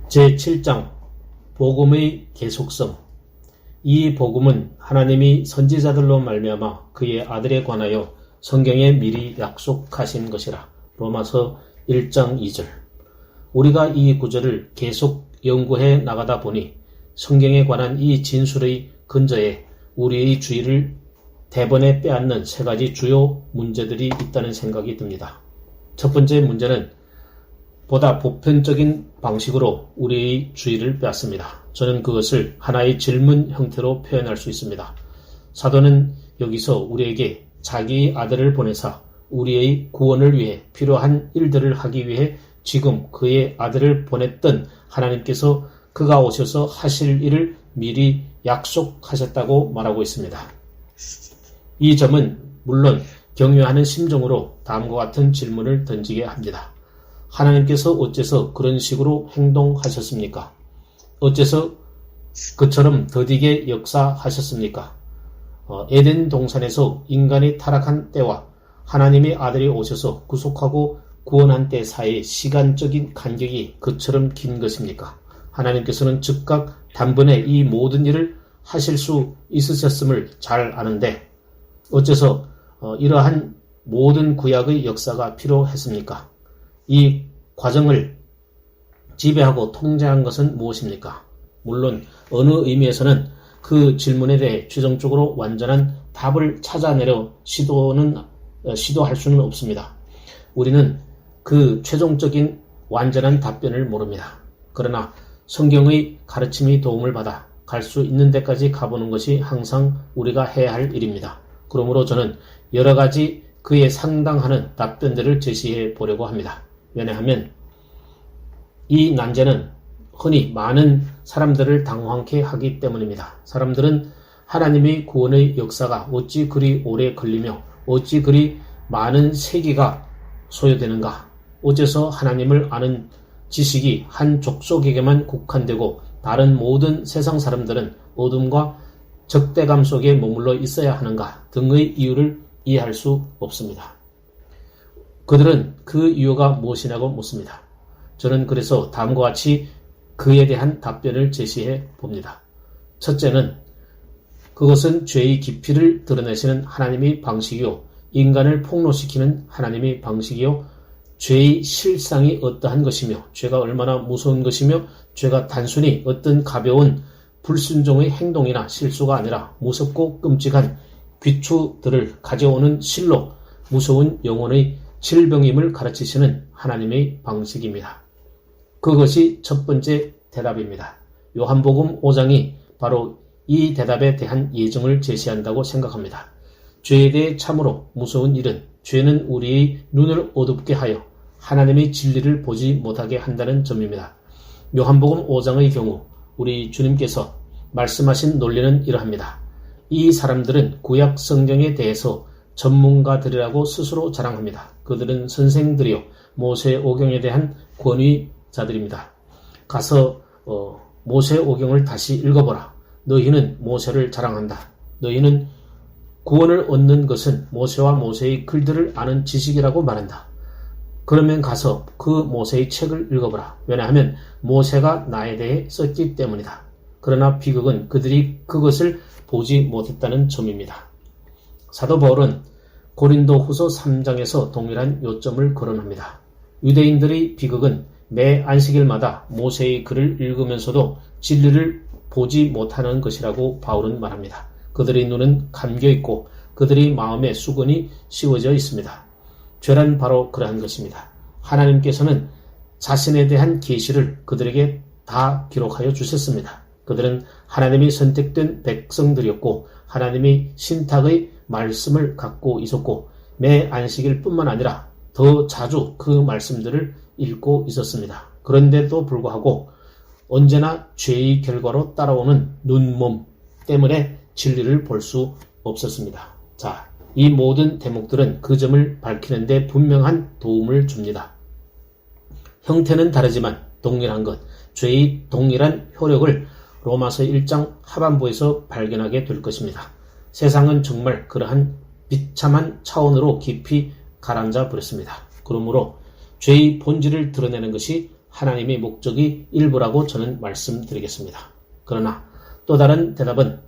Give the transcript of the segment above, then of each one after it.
제7장 복음의 계속성. 이 복음은 하나님이 선지자들로 말미암아 그의 아들에 관하여 성경에 미리 약속하신 것이라. 로마서 1장 2절. 우리가 이 구절을 계속 연구해 나가다 보니 성경에 관한 이 진술의 근저에 우리의 주의를 대번에 빼앗는 세 가지 주요 문제들이 있다는 생각이 듭니다. 첫 번째 문제는 보다 보편적인 방식으로 우리의 주의를 빼앗습니다. 저는 그것을 하나의 질문 형태로 표현할 수 있습니다. 사도는 여기서 우리에게 자기의 아들을 보내사 우리의 구원을 위해 필요한 일들을 하기 위해 지금 그의 아들을 보냈던 하나님께서 그가 오셔서 하실 일을 미리 약속하셨다고 말하고 있습니다. 이 점은 물론 경외하는 심정으로 다음과 같은 질문을 던지게 합니다. 하나님께서 어째서 그런 식으로 행동하셨습니까? 어째서 그처럼 더디게 역사하셨습니까? 에덴 동산에서 인간이 타락한 때와 하나님의 아들이 오셔서 구속하고 구원한 때 사이의 시간적인 간격이 그처럼 긴 것입니까? 하나님께서는 즉각 단번에 이 모든 일을 하실 수 있으셨음을 잘 아는데 어째서 이러한 모든 구약의 역사가 필요했습니까? 이 과정을 지배하고 통제한 것은 무엇입니까? 물론 어느 의미에서는 그 질문에 대해 최종적으로 완전한 답을 찾아내려 시도할 수는 없습니다. 우리는 그 최종적인 완전한 답변을 모릅니다. 그러나 성경의 가르침이 도움을 받아 갈 수 있는 데까지 가보는 것이 항상 우리가 해야 할 일입니다. 그러므로 저는 여러 가지 그에 상당하는 답변들을 제시해 보려고 합니다. 왜냐하면 이 난제는 흔히 많은 사람들을 당황케 하기 때문입니다. 사람들은 하나님의 구원의 역사가 어찌 그리 오래 걸리며 어찌 그리 많은 세기가 소요되는가? 어째서 하나님을 아는 지식이 한 족속에게만 국한되고 다른 모든 세상 사람들은 어둠과 적대감 속에 머물러 있어야 하는가 등의 이유를 이해할 수 없습니다. 그들은 그 이유가 무엇이냐고 묻습니다. 저는 그래서 다음과 같이 그에 대한 답변을 제시해 봅니다. 첫째는 그것은 죄의 깊이를 드러내시는 하나님의 방식이요 인간을 폭로시키는 하나님의 방식이요 죄의 실상이 어떠한 것이며 죄가 얼마나 무서운 것이며 죄가 단순히 어떤 가벼운 불순종의 행동이나 실수가 아니라 무섭고 끔찍한 귀추들을 가져오는 실로 무서운 영혼의 질병임을 가르치시는 하나님의 방식입니다. 그것이 첫 번째 대답입니다. 요한복음 5장이 바로 이 대답에 대한 예정을 제시한다고 생각합니다. 죄에 대해 참으로 무서운 일은 죄는 우리의 눈을 어둡게 하여 하나님의 진리를 보지 못하게 한다는 점입니다. 요한복음 5장의 경우 우리 주님께서 말씀하신 논리는 이러합니다. 이 사람들은 구약 성경에 대해서 전문가들이라고 스스로 자랑합니다. 그들은 선생들이요 모세오경에 대한 권위자들입니다. 가서 모세오경을 다시 읽어보라. 너희는 모세를 자랑한다. 너희는 구원을 얻는 것은 모세와 모세의 글들을 아는 지식이라고 말한다. 그러면 가서 그 모세의 책을 읽어보라. 왜냐하면 모세가 나에 대해 썼기 때문이다. 그러나 비극은 그들이 그것을 보지 못했다는 점입니다. 사도 바울은 고린도 후서 3장에서 동일한 요점을 거론합니다. 유대인들의 비극은 매 안식일마다 모세의 글을 읽으면서도 진리를 보지 못하는 것이라고 바울은 말합니다. 그들의 눈은 감겨있고 그들의 마음에 수건이 씌워져 있습니다. 죄란 바로 그러한 것입니다. 하나님께서는 자신에 대한 계시를 그들에게 다 기록하여 주셨습니다. 그들은 하나님이 선택된 백성들이었고 하나님의 신탁의 말씀을 갖고 있었고 매 안식일 뿐만 아니라 더 자주 그 말씀들을 읽고 있었습니다. 그런데도 불구하고 언제나 죄의 결과로 따라오는 눈몸 때문에 진리를 볼 수 없었습니다. 자, 이 모든 대목들은 그 점을 밝히는 데 분명한 도움을 줍니다. 형태는 다르지만 동일한 것, 죄의 동일한 효력을 로마서 1장 하반부에서 발견하게 될 것입니다. 세상은 정말 그러한 비참한 차원으로 깊이 가라앉아 버렸습니다. 그러므로 죄의 본질을 드러내는 것이 하나님의 목적이 일부라고 저는 말씀드리겠습니다. 그러나 또 다른 대답은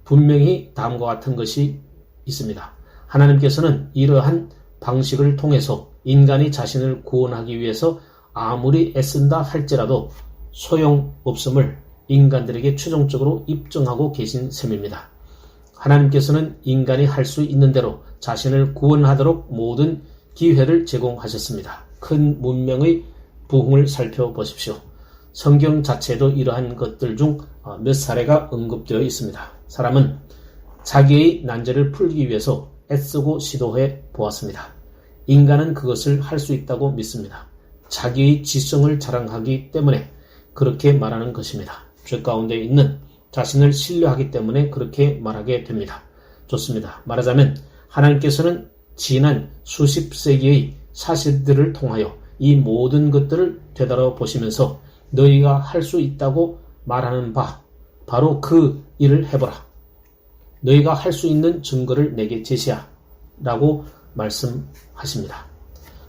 분명히 다음과 같은 것이 있습니다. 하나님께서는 이러한 방식을 통해서 인간이 자신을 구원하기 위해서 아무리 애쓴다 할지라도 소용없음을 인간들에게 최종적으로 입증하고 계신 셈입니다. 하나님께서는 인간이 할 수 있는 대로 자신을 구원하도록 모든 기회를 제공하셨습니다. 큰 문명의 부흥을 살펴보십시오. 성경 자체에도 이러한 것들 중 몇 사례가 언급되어 있습니다. 사람은 자기의 난제를 풀기 위해서 애쓰고 시도해 보았습니다. 인간은 그것을 할 수 있다고 믿습니다. 자기의 지성을 자랑하기 때문에 그렇게 말하는 것입니다. 죄 가운데 있는 자신을 신뢰하기 때문에 그렇게 말하게 됩니다. 좋습니다. 말하자면 하나님께서는 지난 수십 세기의 사실들을 통하여 이 모든 것들을 되돌아 보시면서 너희가 할 수 있다고 말하는 바 바로 그 일을 해보라. 너희가 할 수 있는 증거를 내게 제시하 라고 말씀하십니다.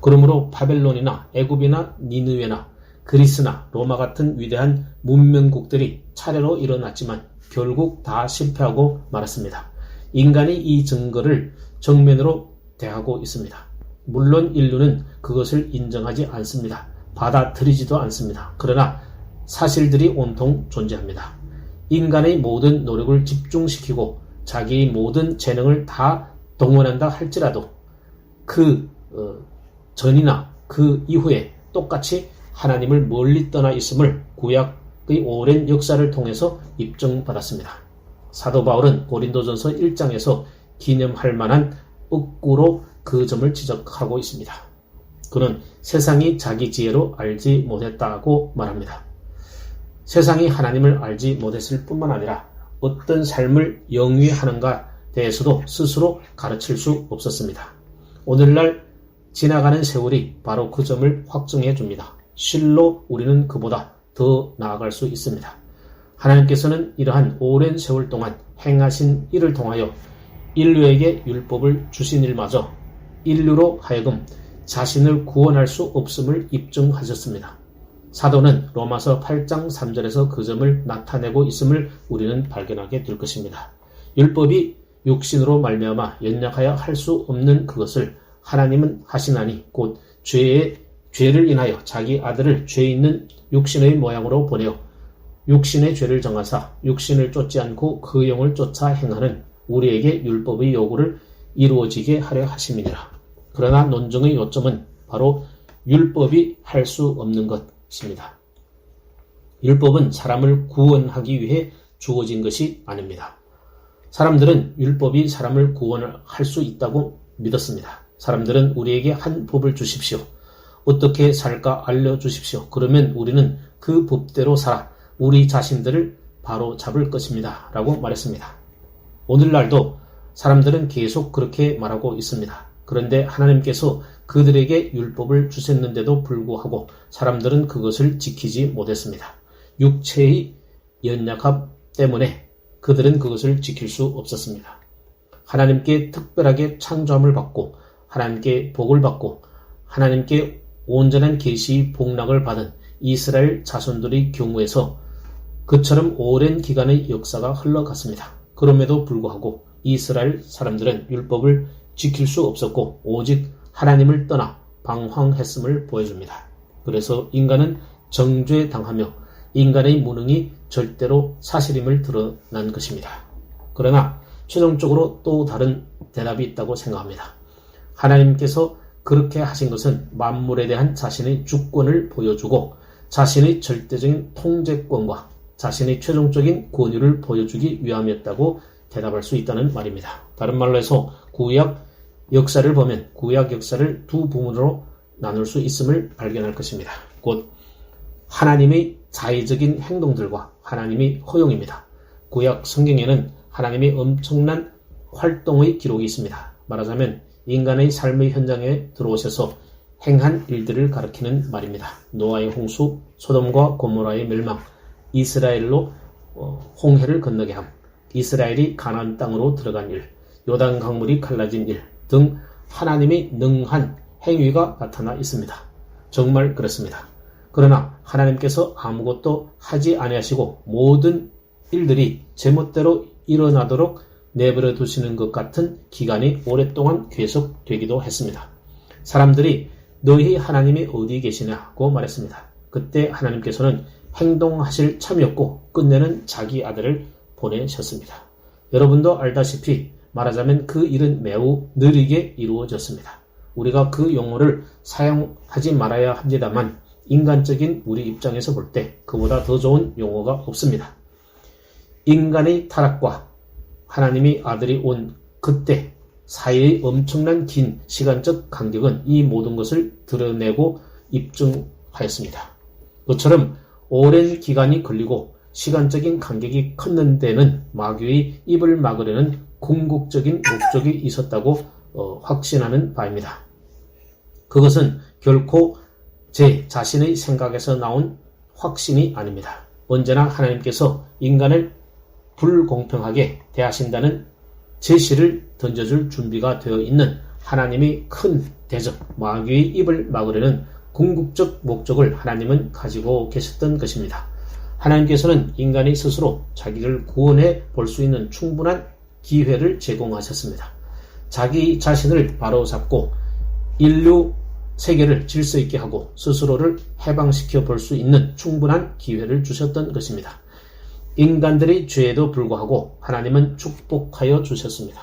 그러므로 바벨론이나 애굽이나 니느웨나 그리스나 로마 같은 위대한 문명국들이 차례로 일어났지만 결국 다 실패하고 말았습니다. 인간이 이 증거를 정면으로 대하고 있습니다. 물론 인류는 그것을 인정하지 않습니다. 받아들이지도 않습니다. 그러나 사실들이 온통 존재합니다. 인간의 모든 노력을 집중시키고 자기의 모든 재능을 다 동원한다 할지라도 그 전이나 그 이후에 똑같이 하나님을 멀리 떠나 있음을 구약의 오랜 역사를 통해서 입증받았습니다. 사도 바울은 고린도전서 1장에서 기념할 만한 억구로 그 점을 지적하고 있습니다. 그는 세상이 자기 지혜로 알지 못했다고 말합니다. 세상이 하나님을 알지 못했을 뿐만 아니라 어떤 삶을 영위하는가 대해서도 스스로 가르칠 수 없었습니다. 오늘날 지나가는 세월이 바로 그 점을 확증해 줍니다. 실로 우리는 그보다 더 나아갈 수 있습니다. 하나님께서는 이러한 오랜 세월 동안 행하신 일을 통하여 인류에게 율법을 주신 일마저 인류로 하여금 자신을 구원할 수 없음을 입증하셨습니다. 사도는 로마서 8장 3절에서 그 점을 나타내고 있음을 우리는 발견하게 될 것입니다. 율법이 육신으로 말미암아 연약하여 할 수 없는 그것을 하나님은 하시나니 곧 죄를 인하여 자기 아들을 죄 있는 육신의 모양으로 보내어 육신의 죄를 정하사 육신을 쫓지 않고 그 영을 쫓아 행하는 우리에게 율법의 요구를 이루어지게 하려 하심이니라. 그러나 논쟁의 요점은 바로 율법이 할 수 없는 것입니다. 율법은 사람을 구원하기 위해 주어진 것이 아닙니다. 사람들은 율법이 사람을 구원할 수 있다고 믿었습니다. 사람들은 우리에게 한 법을 주십시오. 어떻게 살까 알려주십시오. 그러면 우리는 그 법대로 살아 우리 자신들을 바로 잡을 것입니다. 라고 말했습니다. 오늘날도 사람들은 계속 그렇게 말하고 있습니다. 그런데 하나님께서 그들에게 율법을 주셨는데도 불구하고 사람들은 그것을 지키지 못했습니다. 육체의 연약함 때문에 그들은 그것을 지킬 수 없었습니다. 하나님께 특별하게 창조함을 받고 하나님께 복을 받고 하나님께 온전한 계시의 복락을 받은 이스라엘 자손들의 경우에서 그처럼 오랜 기간의 역사가 흘러갔습니다. 그럼에도 불구하고 이스라엘 사람들은 율법을 지킬 수 없었고 오직 하나님을 떠나 방황했음을 보여줍니다. 그래서 인간은 정죄당하며 인간의 무능이 절대로 사실임을 드러난 것입니다. 그러나 최종적으로 또 다른 대답이 있다고 생각합니다. 하나님께서 그렇게 하신 것은 만물에 대한 자신의 주권을 보여주고 자신의 절대적인 통제권과 자신의 최종적인 권위를 보여주기 위함이었다고 대답할 수 있다는 말입니다. 다른 말로 해서 구약 역사를 보면 구약 역사를 두 부분으로 나눌 수 있음을 발견할 것입니다. 곧 하나님의 자의적인 행동들과 하나님의 허용입니다. 구약 성경에는 하나님의 엄청난 활동의 기록이 있습니다. 말하자면 인간의 삶의 현장에 들어오셔서 행한 일들을 가리키는 말입니다. 노아의 홍수, 소돔과 고모라의 멸망, 이스라엘로 홍해를 건너게 함, 이스라엘이 가나안 땅으로 들어간 일, 요단 강물이 갈라진 일 등 하나님의 능한 행위가 나타나 있습니다. 정말 그렇습니다. 그러나 하나님께서 아무것도 하지 아니하시고 모든 일들이 제멋대로 일어나도록 내버려 두시는 것 같은 기간이 오랫동안 계속되기도 했습니다. 사람들이 너희 하나님이 어디 계시냐고 말했습니다. 그때 하나님께서는 행동하실 참이 없고 끝내는 자기 아들을 보내셨습니다. 여러분도 알다시피 말하자면 그 일은 매우 느리게 이루어졌습니다. 우리가 그 용어를 사용하지 말아야 합니다만 인간적인 우리 입장에서 볼 때 그보다 더 좋은 용어가 없습니다. 인간의 타락과 하나님의 아들이 온 그때 사이의 엄청난 긴 시간적 간격은 이 모든 것을 드러내고 입증하였습니다. 그처럼 오랜 기간이 걸리고 시간적인 간격이 컸는 데는 마귀의 입을 막으려는 궁극적인 목적이 있었다고 확신하는 바입니다. 그것은 결코 제 자신의 생각에서 나온 확신이 아닙니다. 언제나 하나님께서 인간을 불공평하게 대하신다는 제시를 던져줄 준비가 되어 있는 하나님의 큰 대적, 마귀의 입을 막으려는 궁극적 목적을 하나님은 가지고 계셨던 것입니다. 하나님께서는 인간이 스스로 자기를 구원해 볼 수 있는 충분한 기회를 제공하셨습니다. 자기 자신을 바로잡고 인류 세계를 질서 있게 하고 스스로를 해방시켜 볼 수 있는 충분한 기회를 주셨던 것입니다. 인간들의 죄에도 불구하고 하나님은 축복하여 주셨습니다.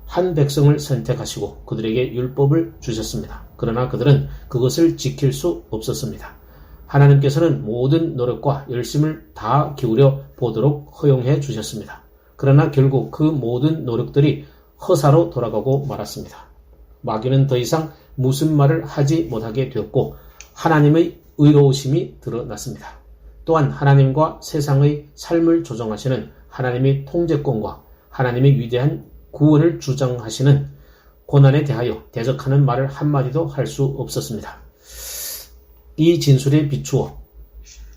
한 백성을 선택하시고 그들에게 율법을 주셨습니다. 그러나 그들은 그것을 지킬 수 없었습니다. 하나님께서는 모든 노력과 열심을 다 기울여 보도록 허용해 주셨습니다. 그러나 결국 그 모든 노력들이 허사로 돌아가고 말았습니다. 마귀는 더 이상 무슨 말을 하지 못하게 되었고 하나님의 의로우심이 드러났습니다. 또한 하나님과 세상의 삶을 조정하시는 하나님의 통제권과 하나님의 위대한 구원을 주장하시는 고난에 대하여 대적하는 말을 한마디도 할 수 없었습니다. 이 진술에 비추어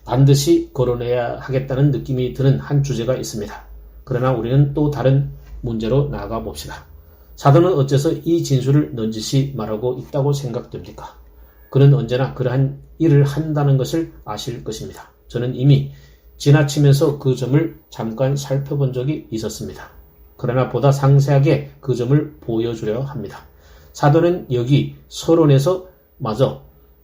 반드시 거론해야 하겠다는 느낌이 드는 한 주제가 있습니다. 그러나 우리는 또 다른 문제로 나아가 봅시다. 사도는 어째서 이 진술을 넌지시 말하고 있다고 생각됩니까? 그는 언제나 그러한 일을 한다는 것을 아실 것입니다. 저는 이미 지나치면서 그 점을 잠깐 살펴본 적이 있었습니다. 그러나 보다 상세하게 그 점을 보여주려 합니다. 사도는 여기 서론에서 마저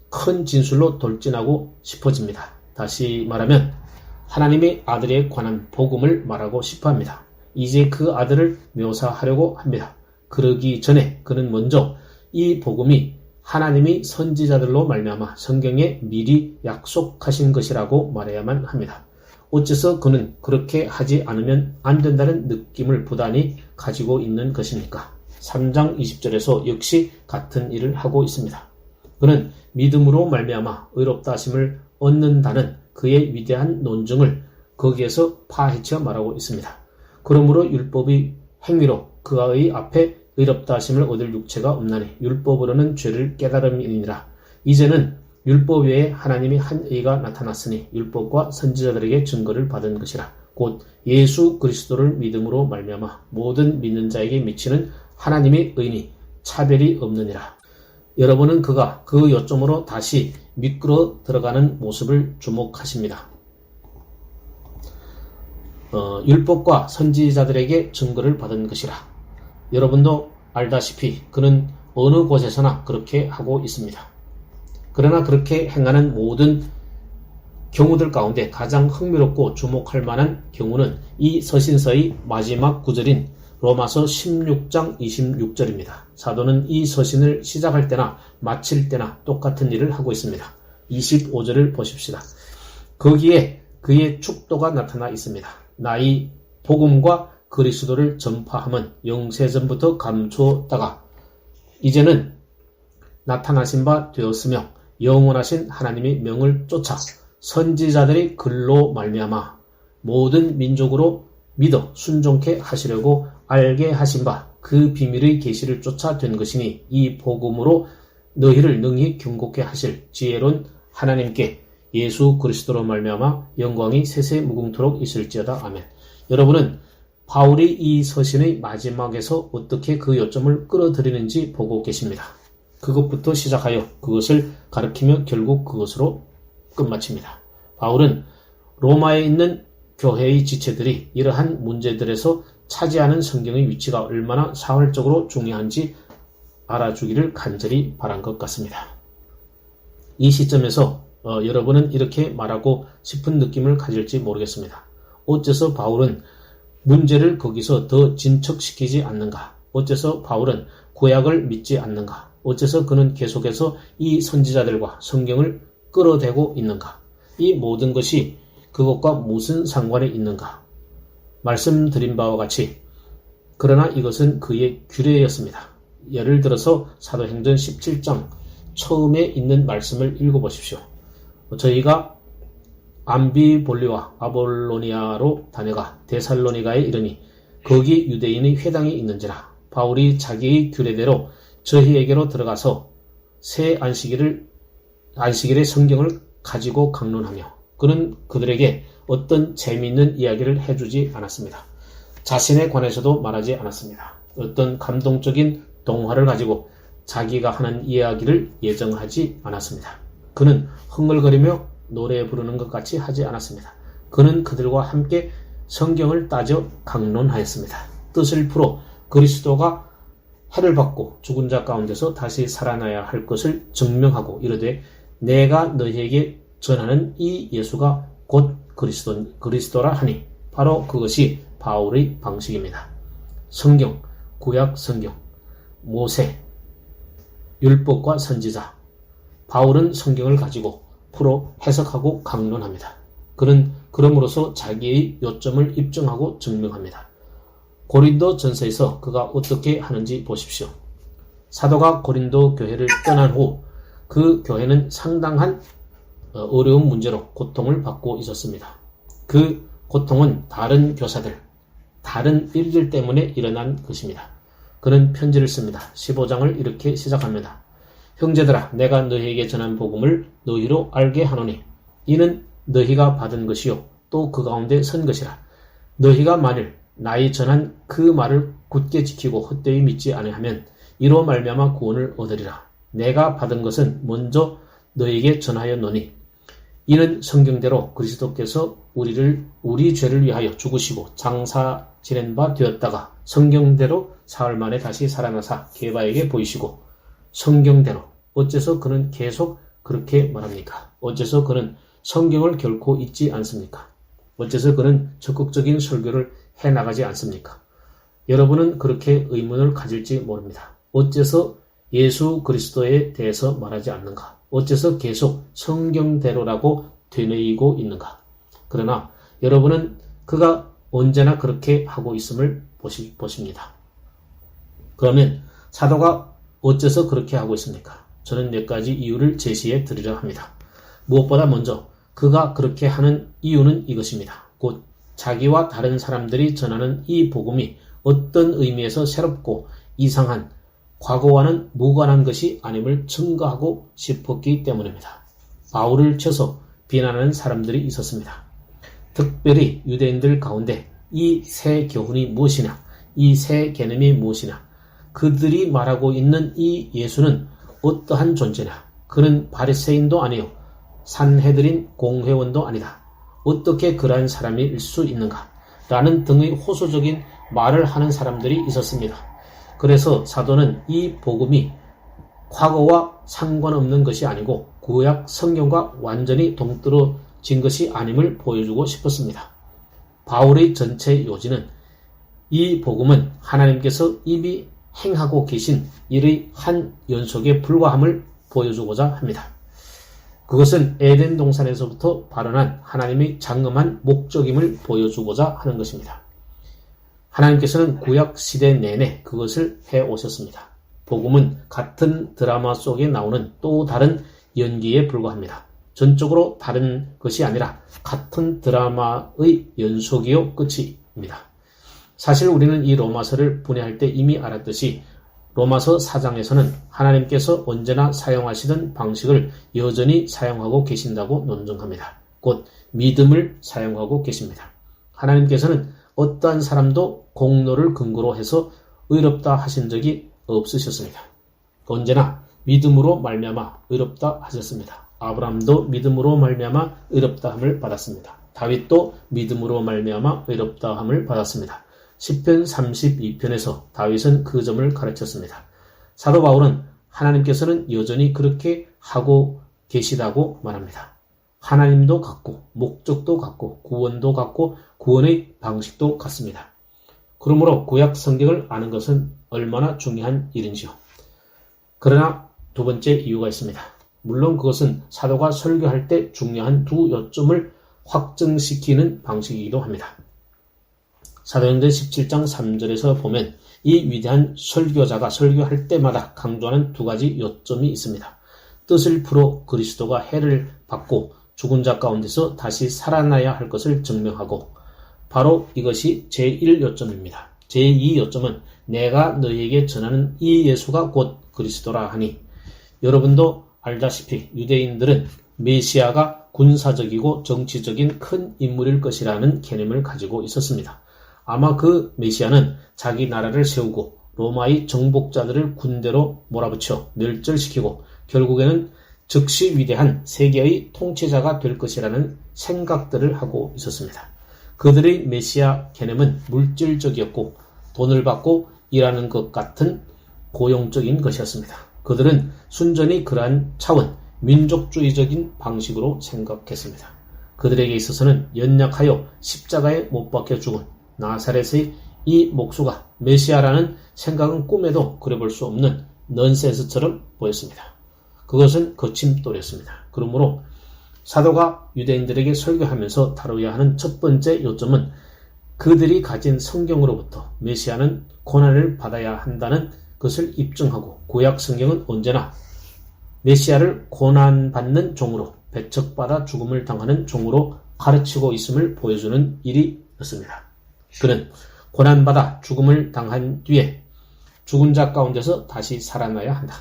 큰 진술로 돌진하고 싶어집니다. 다시 말하면 하나님의 아들에 관한 복음을 말하고 싶어 합니다. 이제 그 아들을 묘사하려고 합니다. 그러기 전에 그는 먼저 이 복음이 하나님이 선지자들로 말미암아 성경에 미리 약속하신 것이라고 말해야만 합니다. 어째서 그는 그렇게 하지 않으면 안 된다는 느낌을 부단히 가지고 있는 것입니까? 3장 20절에서 역시 같은 일을 하고 있습니다. 그는 믿음으로 말미암아 의롭다 하심을 얻는다는 그의 위대한 논증을 거기에서 파헤쳐 말하고 있습니다. 그러므로 율법의 행위로 그의 앞에 의롭다 하심을 얻을 육체가 없나니 율법으로는 죄를 깨달음이니라. 이제는 율법 외에 하나님이 한 의가 나타났으니 율법과 선지자들에게 증거를 받은 것이라. 곧 예수 그리스도를 믿음으로 말미암아 모든 믿는 자에게 미치는 하나님의 의니 차별이 없느니라. 여러분은 그가 그 요점으로 다시 미끄러 들어가는 모습을 주목하십니다. 율법과 선지자들에게 증거를 받은 것이라. 여러분도 알다시피 그는 어느 곳에서나 그렇게 하고 있습니다. 그러나 그렇게 행하는 모든 경우들 가운데 가장 흥미롭고 주목할 만한 경우는 이 서신서의 마지막 구절인 로마서 16장 26절입니다. 사도는 이 서신을 시작할 때나 마칠 때나 똑같은 일을 하고 있습니다. 25절을 보십시다. 거기에 그의 축도가 나타나 있습니다. 나의 복음과 그리스도를 전파함은 영세전부터 감추었다가 이제는 나타나신 바 되었으며 영원하신 하나님의 명을 쫓아 선지자들의 글로 말미암아 모든 민족으로 믿어 순종케 하시려고 알게 하신 바 그 비밀의 계시를 쫓아 된 것이니 이 복음으로 너희를 능히 경고케 하실 지혜로운 하나님께 예수 그리스도로 말미암아 영광이 세세 무궁토록 있을지어다. 아멘. 여러분은 바울이 이 서신의 마지막에서 어떻게 그 요점을 끌어들이는지 보고 계십니다. 그것부터 시작하여 그것을 가리키며 결국 그것으로 끝마칩니다. 바울은 로마에 있는 교회의 지체들이 이러한 문제들에서 차지하는 성경의 위치가 얼마나 사활적으로 중요한지 알아주기를 간절히 바란 것 같습니다. 이 시점에서 여러분은 이렇게 말하고 싶은 느낌을 가질지 모르겠습니다. 어째서 바울은 문제를 거기서 더 진척시키지 않는가? 어째서 바울은 구약을 믿지 않는가? 어째서 그는 계속해서 이 선지자들과 성경을 끌어대고 있는가? 이 모든 것이 그것과 무슨 상관이 있는가? 말씀드린 바와 같이 그러나 이것은 그의 규례였습니다. 예를 들어서 사도행전 17장 처음에 있는 말씀을 읽어보십시오. 저희가 암비볼리와 아볼로니아로 다녀가 데살로니가에 이르니 거기 유대인의 회당이 있는지라. 바울이 자기의 규례대로 저희에게로 들어가서 새 안식일의 성경을 가지고 강론하며 그는 그들에게 어떤 재미있는 이야기를 해주지 않았습니다. 자신에 관해서도 말하지 않았습니다. 어떤 감동적인 동화를 가지고 자기가 하는 이야기를 예정하지 않았습니다. 그는 흥얼거리며 노래 부르는 것 같이 하지 않았습니다. 그는 그들과 함께 성경을 따져 강론하였습니다. 뜻을 풀어 그리스도가 해를 받고 죽은 자 가운데서 다시 살아나야 할 것을 증명하고 이르되 내가 너희에게 전하는 이 예수가 곧 그리스도라 하니 바로 그것이 바울의 방식입니다. 성경, 구약 성경, 모세, 율법과 선지자, 바울은 성경을 가지고 풀어 해석하고 강론합니다. 그는 그럼으로써 자기의 요점을 입증하고 증명합니다. 고린도 전서에서 그가 어떻게 하는지 보십시오. 사도가 고린도 교회를 떠난 후 그 교회는 상당한 어려운 문제로 고통을 받고 있었습니다. 그 고통은 다른 교사들, 다른 일들 때문에 일어난 것입니다. 그는 편지를 씁니다. 15장을 이렇게 시작합니다. 형제들아, 내가 너희에게 전한 복음을 너희로 알게 하노니 이는 너희가 받은 것이요 또 그 가운데 선 것이라. 너희가 만일 나의 전한 그 말을 굳게 지키고 헛되이 믿지 아니하면 이로 말미암아 구원을 얻으리라. 내가 받은 것은 먼저 너희에게 전하였노니 이는 성경대로 그리스도께서 우리 죄를 위하여 죽으시고 장사 지낸 바 되었다가 성경대로 사흘 만에 다시 살아나사 게바에게 보이시고 성경대로. 어째서 그는 계속 그렇게 말합니까? 어째서 그는 성경을 결코 잊지 않습니까? 어째서 그는 적극적인 설교를 해나가지 않습니까? 여러분은 그렇게 의문을 가질지 모릅니다. 어째서 예수 그리스도에 대해서 말하지 않는가? 어째서 계속 성경대로라고 되뇌이고 있는가? 그러나 여러분은 그가 언제나 그렇게 하고 있음을 보십니다. 그러면 사도가 어째서 그렇게 하고 있습니까? 저는 몇 가지 이유를 제시해 드리려 합니다. 무엇보다 먼저 그가 그렇게 하는 이유는 이것입니다. 곧 자기와 다른 사람들이 전하는 이 복음이 어떤 의미에서 새롭고 이상한 과거와는 무관한 것이 아님을 증거하고 싶었기 때문입니다. 바울을 쳐서 비난하는 사람들이 있었습니다. 특별히 유대인들 가운데 이 새 교훈이 무엇이냐, 이 새 개념이 무엇이냐, 그들이 말하고 있는 이 예수는 어떠한 존재냐, 그는 바리새인도 아니요 산헤드린 공회원도 아니다. 어떻게 그러한 사람일 수 있는가? 라는 등의 호소적인 말을 하는 사람들이 있었습니다. 그래서 사도는 이 복음이 과거와 상관없는 것이 아니고 구약 성경과 완전히 동떨어진 것이 아님을 보여주고 싶었습니다. 바울의 전체 요지는 이 복음은 하나님께서 이미 행하고 계신 일의 한 연속에 불과함을 보여주고자 합니다. 그것은 에덴 동산에서부터 발언한 하나님의 장엄한 목적임을 보여주고자 하는 것입니다. 하나님께서는 구약 시대 내내 그것을 해오셨습니다. 복음은 같은 드라마 속에 나오는 또 다른 연기에 불과합니다. 전적으로 다른 것이 아니라 같은 드라마의 연속이요 끝입니다. 사실 우리는 이 로마서를 분해할 때 이미 알았듯이 로마서 4장에서는 하나님께서 언제나 사용하시던 방식을 여전히 사용하고 계신다고 논증합니다. 곧 믿음을 사용하고 계십니다. 하나님께서는 어떠한 사람도 공로를 근거로 해서 의롭다 하신 적이 없으셨습니다. 언제나 믿음으로 말미암아 의롭다 하셨습니다. 아브라함도 믿음으로 말미암아 의롭다함을 받았습니다. 다윗도 믿음으로 말미암아 의롭다함을 받았습니다. 시편 32편에서 다윗은 그 점을 가르쳤습니다. 사도 바울은 하나님께서는 여전히 그렇게 하고 계시다고 말합니다. 하나님도 같고 목적도 같고 구원도 같고 구원의 방식도 같습니다. 그러므로 구약 성경을 아는 것은 얼마나 중요한 일인지요. 그러나 두 번째 이유가 있습니다. 물론 그것은 사도가 설교할 때 중요한 두 요점을 확증시키는 방식이기도 합니다. 사도행전 17장 3절에서 보면 이 위대한 설교자가 설교할 때마다 강조하는 두 가지 요점이 있습니다. 뜻을 풀어 그리스도가 해를 받고 죽은 자 가운데서 다시 살아나야 할 것을 증명하고 바로 이것이 제1요점입니다. 제2요점은 내가 너희에게 전하는 이 예수가 곧 그리스도라 하니 여러분도 알다시피 유대인들은 메시아가 군사적이고 정치적인 큰 인물일 것이라는 개념을 가지고 있었습니다. 아마 그 메시아는 자기 나라를 세우고 로마의 정복자들을 군대로 몰아붙여 멸절시키고 결국에는 즉시 위대한 세계의 통치자가 될 것이라는 생각들을 하고 있었습니다. 그들의 메시아 개념은 물질적이었고 돈을 받고 일하는 것 같은 고용적인 것이었습니다. 그들은 순전히 그러한 차원, 민족주의적인 방식으로 생각했습니다. 그들에게 있어서는 연약하여 십자가에 못 박혀 죽은 나사렛의 이 목수가 메시아라는 생각은 꿈에도 그려볼 수 없는 넌센스처럼 보였습니다. 그것은 거침돌이었습니다. 그러므로 사도가 유대인들에게 설교하면서 다루어야 하는 첫 번째 요점은 그들이 가진 성경으로부터 메시아는 고난을 받아야 한다는 것을 입증하고 구약 성경은 언제나 메시아를 고난받는 종으로 배척받아 죽음을 당하는 종으로 가르치고 있음을 보여주는 일이었습니다. 그는 고난받아 죽음을 당한 뒤에 죽은 자 가운데서 다시 살아나야 한다.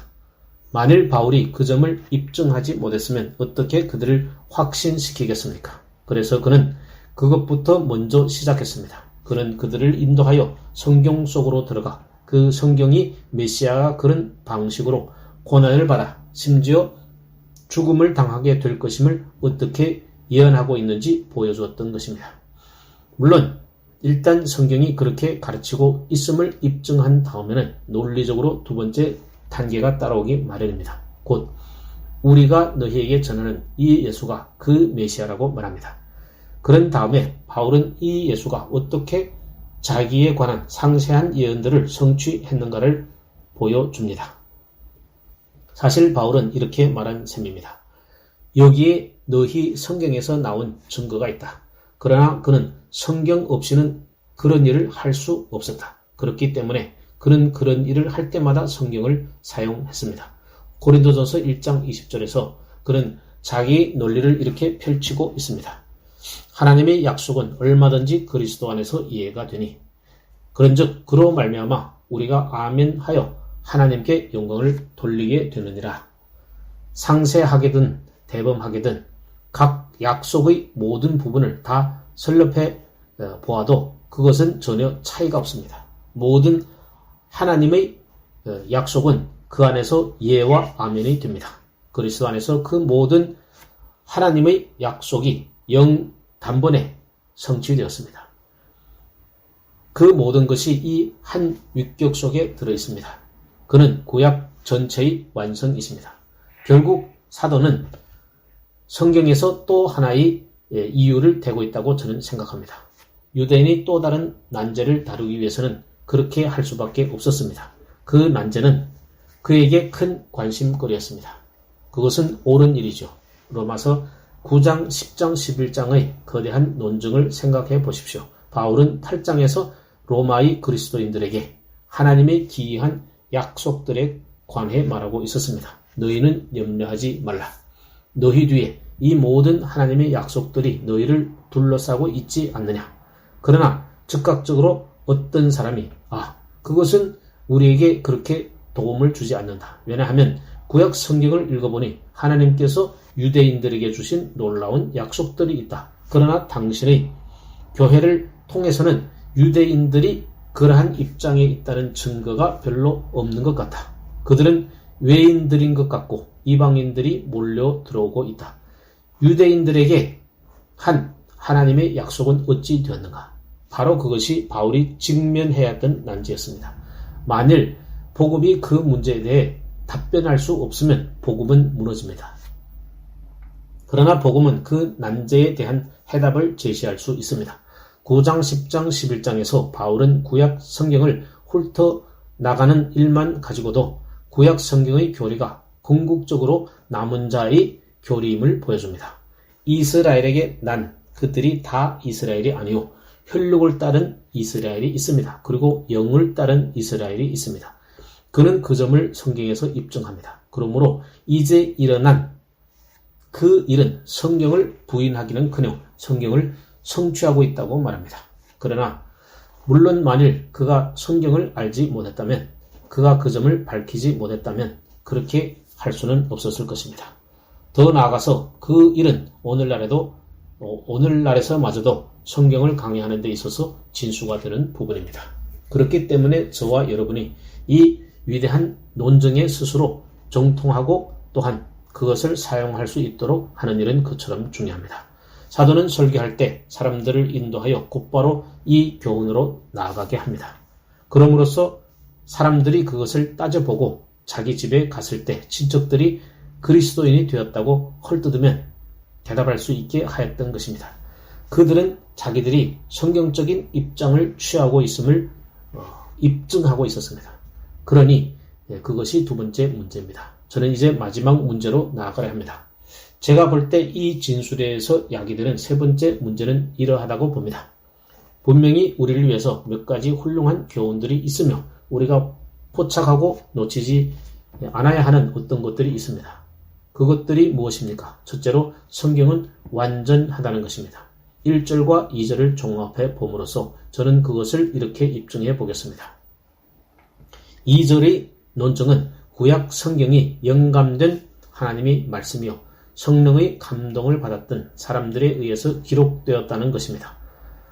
만일 바울이 그 점을 입증하지 못했으면 어떻게 그들을 확신시키겠습니까? 그래서 그는 그것부터 먼저 시작했습니다. 그는 그들을 인도하여 성경 속으로 들어가 그 성경이 메시아가 그런 방식으로 고난을 받아 심지어 죽음을 당하게 될 것임을 어떻게 예언하고 있는지 보여주었던 것입니다. 물론 일단 성경이 그렇게 가르치고 있음을 입증한 다음에는 논리적으로 두 번째 단계가 따라오기 마련입니다. 곧 우리가 너희에게 전하는 이 예수가 그 메시아라고 말합니다. 그런 다음에 바울은 이 예수가 어떻게 자기에 관한 상세한 예언들을 성취했는가를 보여줍니다. 사실 바울은 이렇게 말한 셈입니다. 여기에 너희 성경에서 나온 증거가 있다. 그러나 그는 성경 없이는 그런 일을 할 수 없었다. 그렇기 때문에 그는 그런 일을 할 때마다 성경을 사용했습니다. 고린도전서 1장 20절에서 그는 자기 논리를 이렇게 펼치고 있습니다. 하나님의 약속은 얼마든지 그리스도 안에서 이해가 되니 그런즉 그로 말미암아 우리가 아멘하여 하나님께 영광을 돌리게 되느니라. 상세하게든 대범하게든 각 약속의 모든 부분을 다 설립해 보아도 그것은 전혀 차이가 없습니다. 모든 하나님의 약속은 그 안에서 예와 아멘이 됩니다. 그리스도 안에서 그 모든 하나님의 약속이 영 단번에 성취되었습니다. 그 모든 것이 이 한 윗격 속에 들어있습니다. 그는 구약 전체의 완성이십니다. 결국 사도는 성경에서 또 하나의 이유를 대고 있다고 저는 생각합니다. 유대인이 또 다른 난제를 다루기 위해서는 그렇게 할 수밖에 없었습니다. 그 난제는 그에게 큰 관심거리였습니다. 그것은 옳은 일이죠. 로마서 9장, 10장, 11장의 거대한 논증을 생각해 보십시오. 바울은 8장에서 로마의 그리스도인들에게 하나님의 기이한 약속들에 관해 말하고 있었습니다. 너희는 염려하지 말라. 너희 뒤에 이 모든 하나님의 약속들이 너희를 둘러싸고 있지 않느냐. 그러나 즉각적으로 어떤 사람이 그것은 우리에게 그렇게 도움을 주지 않는다. 왜냐하면 구약 성경을 읽어보니 하나님께서 유대인들에게 주신 놀라운 약속들이 있다. 그러나 당신의 교회를 통해서는 유대인들이 그러한 입장에 있다는 증거가 별로 없는 것 같아. 그들은 외인들인 것 같고 이방인들이 몰려 들어오고 있다. 유대인들에게 한 하나님의 약속은 어찌 되었는가? 바로 그것이 바울이 직면해야 했던 난제였습니다. 만일 복음이 그 문제에 대해 답변할 수 없으면 복음은 무너집니다. 그러나 복음은 그 난제에 대한 해답을 제시할 수 있습니다. 9장, 10장, 11장에서 바울은 구약 성경을 훑어나가는 일만 가지고도 구약 성경의 교리가 궁극적으로 남은 자의 교리임을 보여줍니다. 이스라엘에게 난 그들이 다 이스라엘이 아니요 혈육을 따른 이스라엘이 있습니다. 그리고 영을 따른 이스라엘이 있습니다. 그는 그 점을 성경에서 입증합니다. 그러므로 이제 일어난 그 일은 성경을 부인하기는커녕 성경을 성취하고 있다고 말합니다. 그러나 물론 만일 그가 성경을 알지 못했다면, 그가 그 점을 밝히지 못했다면 그렇게 할 수는 없었을 것입니다. 더 나아가서 그 일은 오늘날에서마저도 성경을 강의하는 데 있어서 진수가 되는 부분입니다. 그렇기 때문에 저와 여러분이 이 위대한 논증에 스스로 정통하고 또한 그것을 사용할 수 있도록 하는 일은 그처럼 중요합니다. 사도는 설교할 때 사람들을 인도하여 곧바로 이 교훈으로 나아가게 합니다. 그럼으로써 사람들이 그것을 따져보고 자기 집에 갔을 때 친척들이 그리스도인이 되었다고 헐뜯으면 대답할 수 있게 하였던 것입니다. 그들은 자기들이 성경적인 입장을 취하고 있음을 입증하고 있었습니다. 그러니 그것이 두 번째 문제입니다. 저는 이제 마지막 문제로 나아가야 합니다. 제가 볼 때 이 진술에서 야기되는 세 번째 문제는 이러하다고 봅니다. 분명히 우리를 위해서 몇 가지 훌륭한 교훈들이 있으며 우리가 포착하고 놓치지 않아야 하는 어떤 것들이 있습니다. 그것들이 무엇입니까? 첫째로 성경은 완전하다는 것입니다. 1절과 2절을 종합해 봄으로써 저는 그것을 이렇게 입증해 보겠습니다. 2절의 논증은 구약 성경이 영감된 하나님의 말씀이요 성령의 감동을 받았던 사람들에 의해서 기록되었다는 것입니다.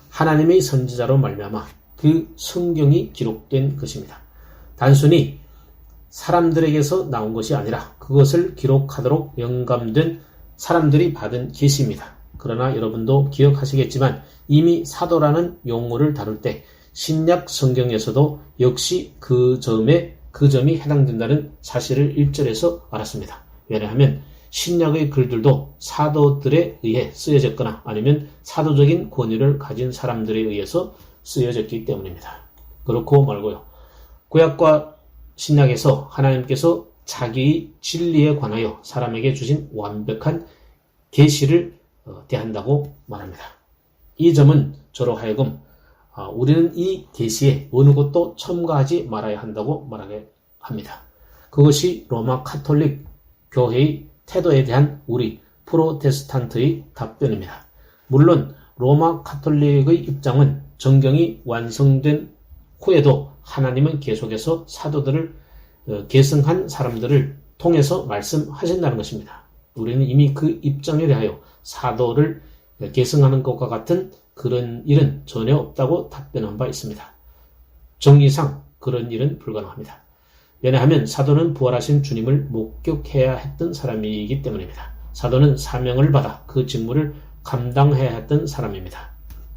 하나님의 선지자로 말미암아 그 성경이 기록된 것입니다. 단순히 사람들에게서 나온 것이 아니라 그것을 기록하도록 영감된 사람들이 받은 계시입니다. 그러나 여러분도 기억하시겠지만 이미 사도라는 용어를 다룰 때 신약 성경에서도 역시 그 점이 해당된다는 사실을 1절에서 알았습니다. 왜냐하면 신약의 글들도 사도들에 의해 쓰여졌거나 아니면 사도적인 권위를 가진 사람들에 의해서 쓰여졌기 때문입니다. 그렇고 말고요. 구약과 신약에서 하나님께서 자기의 진리에 관하여 사람에게 주신 완벽한 계시를 대한다고 말합니다. 이 점은 저로 하여금 우리는 이 계시에 어느 것도 첨가하지 말아야 한다고 말하게 합니다. 그것이 로마 카톨릭 교회의 태도에 대한 우리 프로테스탄트의 답변입니다. 물론 로마 카톨릭의 입장은 정경이 완성된 후에도 하나님은 계속해서 사도들을 계승한 사람들을 통해서 말씀하신다는 것입니다. 우리는 이미 그 입장에 대하여 사도를 계승하는 것과 같은 그런 일은 전혀 없다고 답변한 바 있습니다. 정의상 그런 일은 불가능합니다. 왜냐하면 사도는 부활하신 주님을 목격해야 했던 사람이기 때문입니다. 사도는 사명을 받아 그 직무를 감당해야 했던 사람입니다.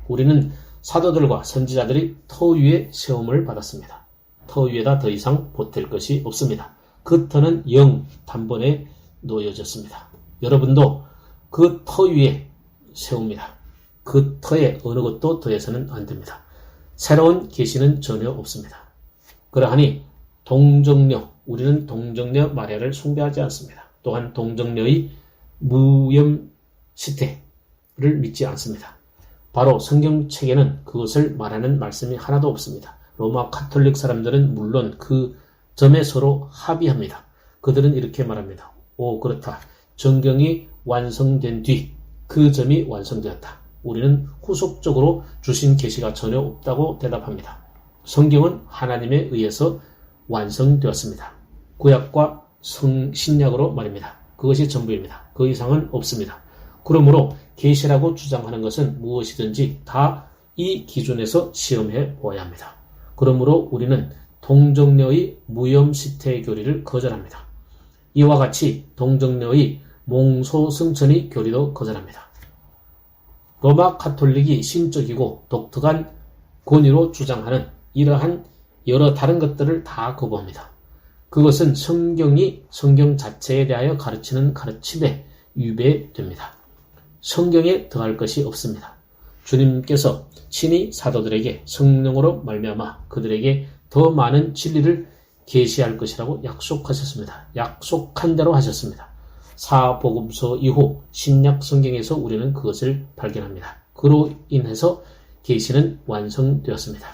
우리는 사도들과 선지자들이 터 위에 세움을 받았습니다. 터 위에다 더 이상 보탤 것이 없습니다. 그 터는 영 단번에 놓여졌습니다. 여러분도 그 터 위에 세웁니다. 그 터에 어느 것도 더해서는 안 됩니다. 새로운 계시는 전혀 없습니다. 그러하니 동정녀, 우리는 동정녀 마리아를 숭배하지 않습니다. 또한 동정녀의 무염시태를 믿지 않습니다. 바로 성경책에는 그것을 말하는 말씀이 하나도 없습니다. 로마 카톨릭 사람들은 물론 그 점에 서로 합의합니다. 그들은 이렇게 말합니다. 오, 그렇다. 정경이 완성된 뒤 그 점이 완성되었다. 우리는 후속적으로 주신 계시가 전혀 없다고 대답합니다. 성경은 하나님에 의해서 완성되었습니다. 구약과 신약으로 말입니다. 그것이 전부입니다. 그 이상은 없습니다. 그러므로 계시라고 주장하는 것은 무엇이든지 다 이 기준에서 시험해 보아야 합니다. 그러므로 우리는 동정녀의 무염시태 교리를 거절합니다. 이와 같이 동정녀의 몽소승천의 교리도 거절합니다. 로마 카톨릭이 신적이고 독특한 권위로 주장하는 이러한 여러 다른 것들을 다 거부합니다. 그것은 성경이 성경 자체에 대하여 가르치는 가르침에 위배됩니다. 성경에 더할 것이 없습니다. 주님께서 친히 사도들에게 성령으로 말미암아 그들에게 더 많은 진리를 계시할 것이라고 약속하셨습니다. 약속한 대로 하셨습니다. 사복음서 이후 신약 성경에서 우리는 그것을 발견합니다. 그로 인해서 계시는 완성되었습니다.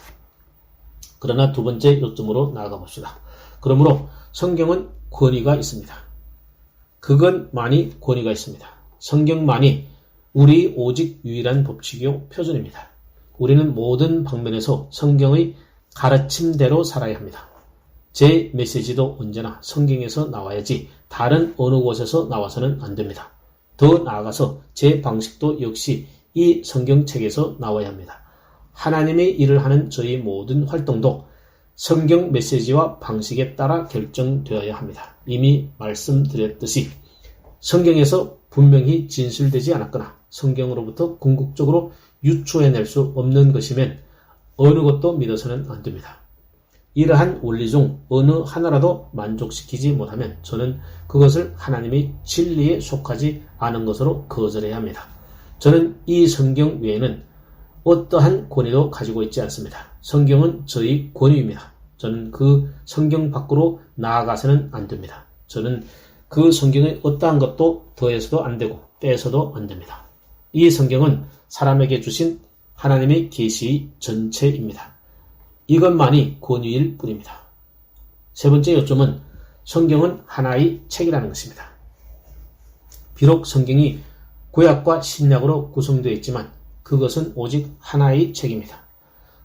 그러나 두 번째 요점으로 나아가 봅시다. 그러므로 성경은 권위가 있습니다. 그것만이 권위가 있습니다. 성경만이 우리 오직 유일한 법칙이요 표준입니다. 우리는 모든 방면에서 성경의 가르침대로 살아야 합니다. 제 메시지도 언제나 성경에서 나와야지 다른 어느 곳에서 나와서는 안 됩니다. 더 나아가서 제 방식도 역시 이 성경책에서 나와야 합니다. 하나님의 일을 하는 저희 모든 활동도 성경 메시지와 방식에 따라 결정되어야 합니다. 이미 말씀드렸듯이 성경에서 분명히 진술되지 않았거나 성경으로부터 궁극적으로 유추해낼 수 없는 것이면 어느 것도 믿어서는 안 됩니다. 이러한 원리 중 어느 하나라도 만족시키지 못하면 저는 그것을 하나님의 진리에 속하지 않은 것으로 거절해야 합니다. 저는 이 성경 외에는 어떠한 권위도 가지고 있지 않습니다. 성경은 저의 권위입니다. 저는 그 성경 밖으로 나아가서는 안 됩니다. 저는 그 성경의 어떠한 것도 더해서도 안 되고 빼서도 안 됩니다. 이 성경은 사람에게 주신 하나님의 계시의 전체입니다. 이것만이 권위일 뿐입니다. 세 번째 요점은 성경은 하나의 책이라는 것입니다. 비록 성경이 구약과 신약으로 구성되어 있지만 그것은 오직 하나의 책입니다.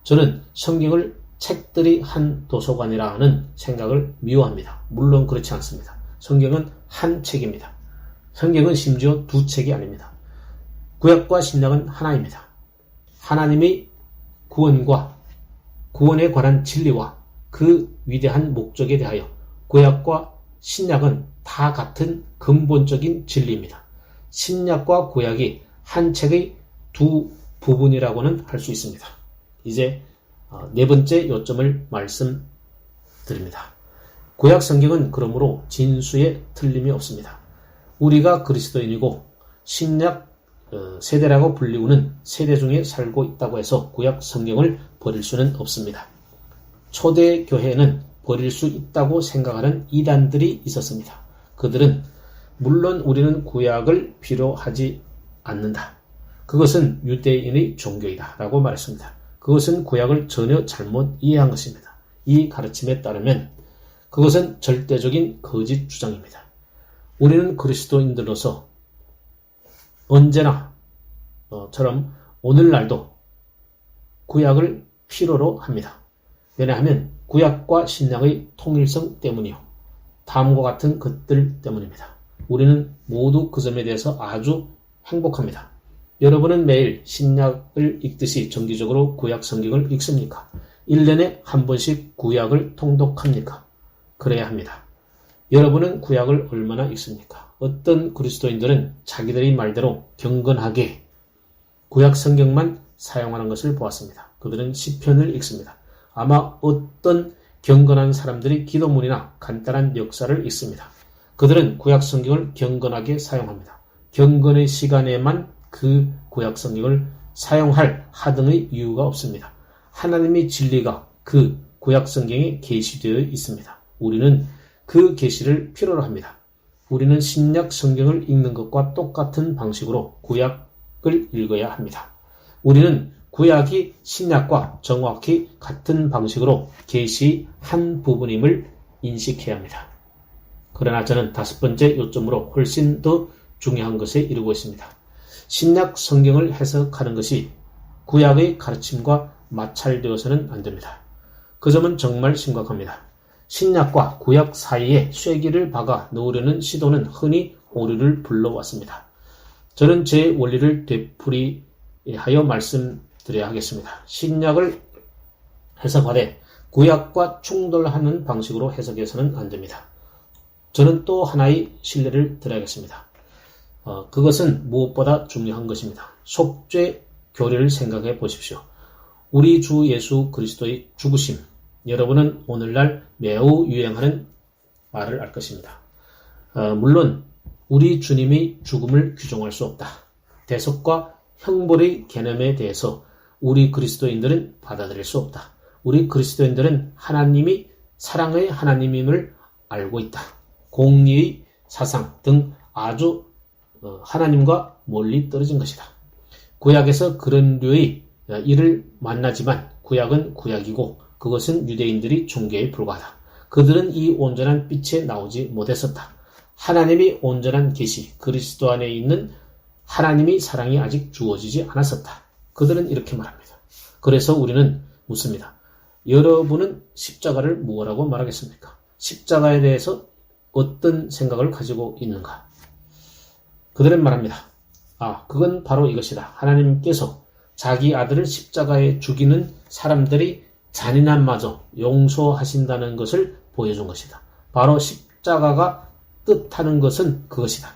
저는 성경을 책들이 한 도서관이라는 생각을 미워합니다. 물론 그렇지 않습니다. 성경은 한 책입니다. 성경은 심지어 두 책이 아닙니다. 구약과 신약은 하나입니다. 하나님의 구원과 구원에 관한 진리와 그 위대한 목적에 대하여 구약과 신약은 다 같은 근본적인 진리입니다. 신약과 구약이 한 책의 두 부분이라고는 할 수 있습니다. 이제 네 번째 요점을 말씀드립니다. 구약 성경은 그러므로 진수에 틀림이 없습니다. 우리가 그리스도인이고 신약 세대라고 불리우는 세대 중에 살고 있다고 해서 구약 성경을 버릴 수는 없습니다. 초대 교회에는 버릴 수 있다고 생각하는 이단들이 있었습니다. 그들은 물론 우리는 구약을 필요하지 않는다. 그것은 유대인의 종교이다 라고 말했습니다. 그것은 구약을 전혀 잘못 이해한 것입니다. 이 가르침에 따르면 그것은 절대적인 거짓 주장입니다. 우리는 그리스도인들로서 언제나 처럼 오늘날도 구약을 필요로 합니다. 왜냐하면 구약과 신약의 통일성 때문이요. 다음과 같은 것들 때문입니다. 우리는 모두 그 점에 대해서 아주 행복합니다. 여러분은 매일 신약을 읽듯이 정기적으로 구약 성경을 읽습니까? 1년에 한 번씩 구약을 통독합니까? 그래야 합니다. 여러분은 구약을 얼마나 읽습니까? 어떤 그리스도인들은 자기들의 말대로 경건하게 구약 성경만 사용하는 것을 보았습니다. 그들은 시편을 읽습니다. 아마 어떤 경건한 사람들이 기도문이나 간단한 역사를 읽습니다. 그들은 구약 성경을 경건하게 사용합니다. 경건의 시간에만 그 구약 성경을 사용할 하등의 이유가 없습니다. 하나님의 진리가 그 구약 성경에 계시되어 있습니다. 우리는 그 계시를 필요로 합니다. 우리는 신약 성경을 읽는 것과 똑같은 방식으로 구약을 읽어야 합니다. 우리는 구약이 신약과 정확히 같은 방식으로 계시 한 부분임을 인식해야 합니다. 그러나 저는 다섯 번째 요점으로 훨씬 더 중요한 것에 이르고 있습니다. 신약 성경을 해석하는 것이 구약의 가르침과 마찰되어서는 안 됩니다. 그 점은 정말 심각합니다. 신약과 구약 사이에 쐐기를 박아 넣으려는 시도는 흔히 오류를 불러왔습니다. 저는 제 원리를 되풀이하여 말씀드려야 하겠습니다. 신약을 해석하되 구약과 충돌하는 방식으로 해석해서는 안 됩니다. 저는 또 하나의 신뢰를 드려야겠습니다. 그것은 무엇보다 중요한 것입니다. 속죄 교리를 생각해 보십시오. 우리 주 예수 그리스도의 죽으심, 여러분은 오늘날 매우 유행하는 말을 알 것입니다. 물론 우리 주님의 죽음을 규정할 수 없다. 대속과 형벌의 개념에 대해서 우리 그리스도인들은 받아들일 수 없다. 우리 그리스도인들은 하나님이 사랑의 하나님임을 알고 있다. 공의의 사상 등 아주 하나님과 멀리 떨어진 것이다. 구약에서 그런 류의 일을 만나지만 구약은 구약이고 그것은 유대인들이 종교에 불과하다. 그들은 이 온전한 빛에 나오지 못했었다. 하나님이 온전한 계시, 그리스도 안에 있는 하나님의 사랑이 아직 주어지지 않았었다. 그들은 이렇게 말합니다. 그래서 우리는 묻습니다. 여러분은 십자가를 무엇라고 말하겠습니까? 십자가에 대해서 어떤 생각을 가지고 있는가? 그들은 말합니다. 그건 바로 이것이다. 하나님께서 자기 아들을 십자가에 죽이는 사람들이 잔인함마저 용서하신다는 것을 보여준 것이다. 바로 십자가가 뜻하는 것은 그것이다.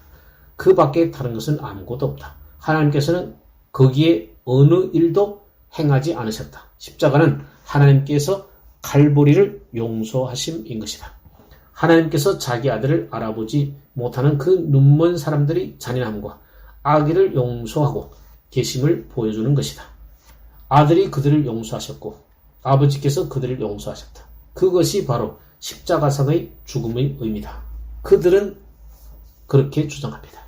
그 밖에 다른 것은 아무것도 없다. 하나님께서는 거기에 어느 일도 행하지 않으셨다. 십자가는 하나님께서 갈보리를 용서하심인 것이다. 하나님께서 자기 아들을 알아보지 못하는 그 눈먼 사람들의 잔인함과 악의를 용서하고 계심을 보여주는 것이다. 아들이 그들을 용서하셨고 아버지께서 그들을 용서하셨다. 그것이 바로 십자가상의 죽음의 의미다. 그들은 그렇게 주장합니다.